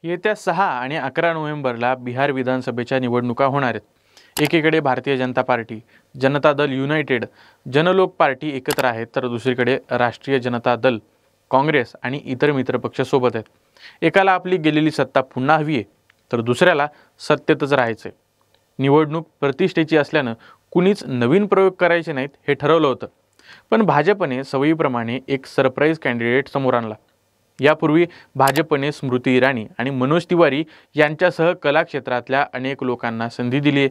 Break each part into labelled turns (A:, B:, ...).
A: येत्या 6 आणि 11 नोव्हेंबरला बिहार विधानसभेच्या निवडणुका होणार आहेत। एकीकडे भारतीय जनता पार्टी, जनता दल युनायटेड, जनलोक पार्टी एकत्र आहेत, तर दुसरीकडे राष्ट्रीय जनता दल, काँग्रेस आणि इतर मित्रपक्ष सोबत आहेत। एकाला आपली गेलेली सत्ता पुन्हा हवी आहे, तर दुसऱ्याला सत्तेतच राहायचंय। निवडणूक प्रतिष्ठेची असल्यानं कुणीच नवीन प्रयोग करायचे नाहीत हे ठरवलं होतं, पण भाजपने सवयीप्रमाणे एक सरप्राईज कॅन्डिडेट समोर आणला। यापूर्वी भाजपने स्मृती इराणी आणि मनोज तिवारी यांच्यासह कला क्षेत्रातल्या अनेक लोकांना संधी दिली आहे,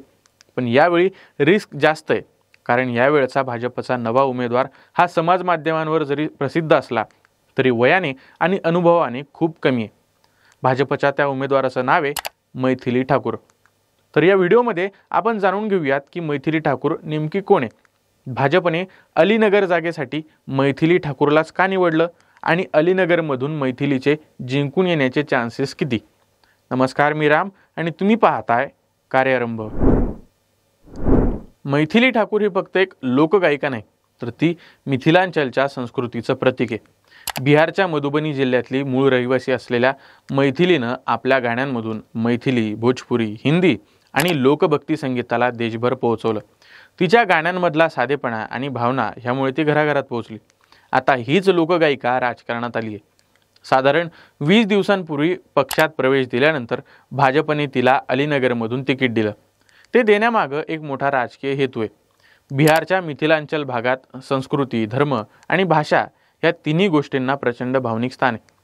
A: पण यावेळी रिस्क जास्त आहे, कारण यावेळचा भाजपचा नवा उमेदवार हा समाज माध्यमांवर जरी प्रसिद्ध असला तरी वयाने आणि अनुभवाने खूप कमी आहे। भाजपच्या त्या उमेदवाराचं नाव आहे मैथिली ठाकूर। तर या व्हिडिओमध्ये आपण जाणून घेऊयात की मैथिली ठाकूर नेमकी कोण आहे, भाजपने अलीनगर जागेसाठी मैथिली ठाकूरलाच का निवडलं आणि अलीनगरमधून मैथिलीचे जिंकून येण्याचे चान्सेस किती। नमस्कार, मी राम आणि तुम्ही पाहताय कार्यारंभ। मैथिली ठाकूर ही फक्त एक लोकगायिका नाही, तर ती मिथिलांचलच्या संस्कृतीचं प्रतीक आहे। बिहारच्या मधुबनी जिल्ह्यातली मूळ रहिवासी असलेल्या मैथिलीनं आपल्या गाण्यांमधून मैथिली, भोजपुरी, हिंदी आणि लोकभक्ती संगीताला देशभर पोहोचवलं। तिच्या गाण्यांमधला साधेपणा आणि भावना ह्यामुळे ती घराघरात पोहोचली। आता हीच लोकगायिका राजकारणात आली आहे। साधारण 20 दिवसांपूर्वी पक्षात प्रवेश दिल्यानंतर भाजपने तिला अलीनगरमधून तिकीट दिलं। ते देण्यामागं एक मोठा राजकीय हेतू आहे। बिहारच्या मिथिलांचल भागात संस्कृती, धर्म आणि भाषा या तिन्ही गोष्टींना प्रचंड भावनिक स्थान आहे।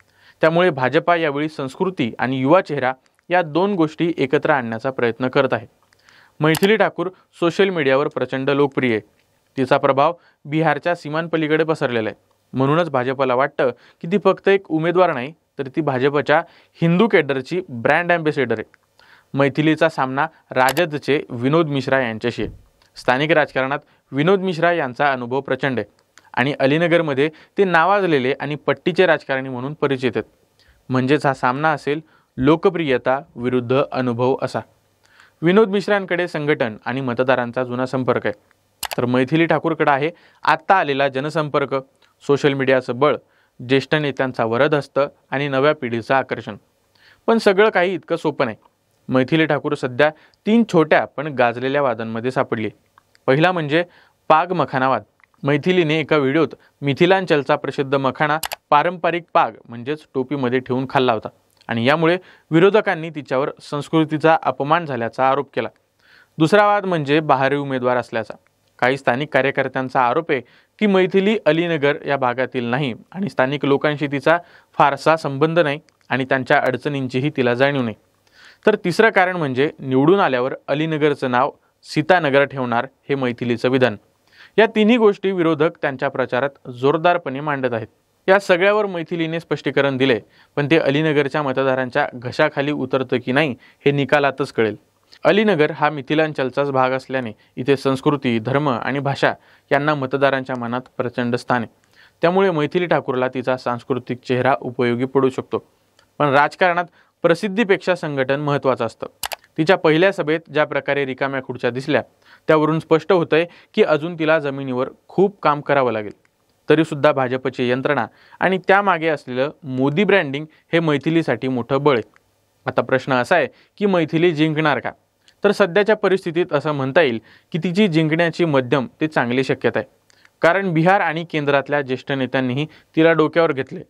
A: त्यामुळे भाजपा यावेळी संस्कृती आणि युवा चेहरा या दोन गोष्टी एकत्र आणण्याचा प्रयत्न करत आहे। मैथिली ठाकूर सोशल मीडियावर प्रचंड लोकप्रिय आहे। तिचा प्रभाव बिहारच्या सीमांपलीकडे पसरलेला आहे। म्हणूनच भाजपला वाटतं की ती फक्त एक उमेदवार नाही, तर ती भाजपच्या हिंदू कॅडरची ब्रँड ॲम्बेसेडर आहे। मैथिलीचा सामना राजदचे विनोद मिश्रा यांच्याशी आहे। स्थानिक राजकारणात विनोद मिश्रा यांचा अनुभव प्रचंड आहे आणि अलीनगरमध्ये ते नावाजलेले आणि पट्टीचे राजकारणी म्हणून परिचित आहेत। म्हणजेच हा सामना असेल लोकप्रियता विरुद्ध अनुभव असा। विनोद मिश्रांकडे संघटन आणि मतदारांचा जुना संपर्क आहे, तर मैथिली ठाकूरकडे आहे आत्ता आलेला जनसंपर्क, सोशल मीडियाचं बळ, ज्येष्ठ नेत्यांचा वरदहस्त आणि नव्या पिढीचं आकर्षण। पण सगळं काही इतकं सोपं नाही। मैथिली ठाकूर सध्या 3 छोट्या पण गाजलेल्या वादांमध्ये सापडली। पहिला म्हणजे पाग मखानावाद। मैथिलीने एका व्हिडिओत मिथिलांचलचा प्रसिद्ध मखाना पारंपरिक पाग म्हणजेच टोपीमध्ये ठेवून खाल्ला होता आणि यामुळे विरोधकांनी तिच्यावर संस्कृतीचा अपमान झाल्याचा आरोप केला। दुसरा वाद म्हणजे बाहेरील उमेदवार असल्याचा। काही स्थानिक कार्यकर्त्यांचा आरोप आहे की मैथिली अलीनगर या भागातील नाही आणि स्थानिक लोकांशी तिचा फारसा संबंध नाही आणि त्यांच्या अडचणींचीही तिला जाणीव नाही। तर तिसरं कारण म्हणजे निवडून आल्यावर अलीनगरचं नाव सीतानगर ठेवणार हे मैथिलीचं विधान। या तिन्ही गोष्टी विरोधक त्यांच्या प्रचारात जोरदारपणे मांडत आहेत। या सगळ्यावर मैथिलीने स्पष्टीकरण दिले, पण ते अलीनगरच्या मतदारांच्या घशाखाली उतरतं की नाही हे निकालातच कळेल। अलीनगर हा मिथिलांचलचाच भाग असल्याने इथे संस्कृती, धर्म आणि भाषा यांना मतदारांच्या मनात प्रचंड स्थान आहे। त्यामुळे मैथिली ठाकूरला तिचा सांस्कृतिक चेहरा उपयोगी पडू शकतो, पण राजकारणात प्रसिद्धीपेक्षा संघटन महत्त्वाचं असतं। तिच्या पहिल्या सभेत ज्या प्रकारे रिकाम्या खुर्च्या दिसल्या त्यावरून स्पष्ट होतंय की अजून तिला जमिनीवर खूप काम करावं लागेल। तरीसुद्धा भाजपची यंत्रणा आणि त्यामागे असलेलं मोदी ब्रँडिंग हे मैथिलीसाठी मोठं बळ आहे। आता प्रश्न असा आहे की मैथिली जिंकणार का? तर सध्याच्या परिस्थितीत असं म्हणता येईल की तिची जिंकण्याची मध्यम ते चांगली शक्यता आहे, कारण बिहार आणि केंद्रातल्या ज्येष्ठ नेत्यांनीही तिला डोक्यावर घेतले।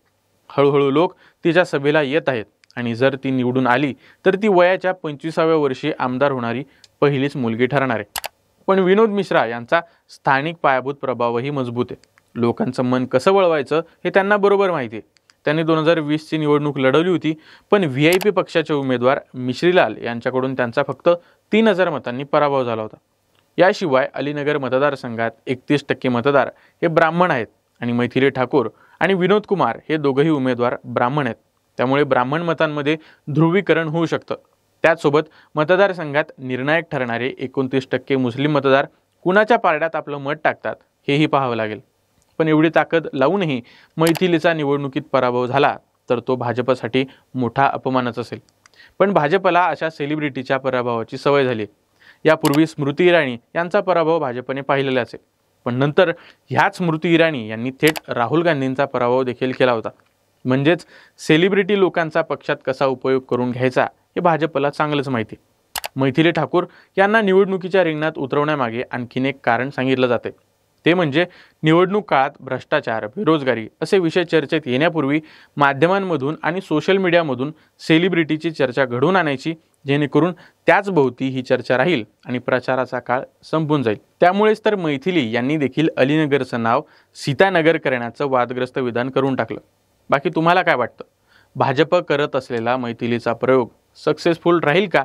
A: हळूहळू लोक तिच्या सभेला येत आहेत आणि जर ती निवडून आली तर ती वयाच्या 25व्या वर्षी आमदार होणारी पहिलीच मुलगी ठरणार आहे। पण विनोद मिश्रा यांचा स्थानिक पायाभूत प्रभावही मजबूत आहे। लोकांचं मन कसं वळवायचं हे त्यांना बरोबर माहिती आहे। त्यांनी 2020ची निवडणूक लढवली होती, पण VIP पक्षाचे उमेदवार मिश्रीलाल यांच्याकडून त्यांचा फक्त 3000 मतांनी पराभव झाला होता। याशिवाय अलीनगर मतदारसंघात 31% मतदार हे ब्राह्मण आहेत आणि मैथिली ठाकूर आणि विनोद कुमार हे दोघंही उमेदवार ब्राह्मण आहेत। त्यामुळे ब्राह्मण मतांमध्ये ध्रुवीकरण होऊ शकतं। त्याचसोबत मतदारसंघात निर्णायक ठरणारे 29% मुस्लिम मतदार कुणाच्या पारड्यात आपलं मत टाकतात हेही पाहावं लागेल। पण एवढी ताकद लावूनही मैथिलीचा निवडणुकीत पराभव झाला तर तो भाजपसाठी मोठा अपमानच असेल। पण भाजपला अशा सेलिब्रिटीच्या पराभवाची सवय झाली। यापूर्वी स्मृती इराणी यांचा पराभव भाजपने पाहिलेलाच आहे, पण नंतर ह्याच स्मृती इराणी यांनी थेट राहुल गांधींचा पराभव देखील केला होता। म्हणजेच सेलिब्रिटी लोकांचा पक्षात कसा उपयोग करून घ्यायचा हे भाजपला चांगलंच माहिती. मैथिली ठाकूर यांना निवडणुकीच्या रिंगणात उतरवण्यामागे आणखीन एक कारण सांगितलं जाते. ते म्हणजे निवडणूक काळात भ्रष्टाचार, बेरोजगारी असे विषय चर्चेत येण्यापूर्वी माध्यमांमधून आणि सोशल मीडियामधून सेलिब्रिटीची चर्चा घडवून आणायची, जेणेकरून त्याच भोवती ही चर्चा राहील आणि प्रचाराचा काळ संपून जाईल. त्यामुळेच तर मैथिली यांनी देखील अलीनगरचं नाव सीतानगर करण्याचं वादग्रस्त विधान करून टाकलं. बाकी तुम्हाला काय वाटतं? भाजप करत असलेला मैथिलीचा प्रयोग सक्सेसफुल राहील का?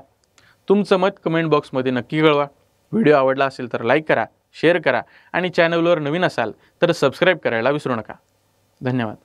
A: तुमचं मत कमेंट बॉक्समध्ये नक्की कळवा. व्हिडिओ आवडला असेल तर लाईक करा, शेअर करा आणि चॅनलवर नवीन असाल तर सबस्क्राईब करायला विसरू नका. धन्यवाद.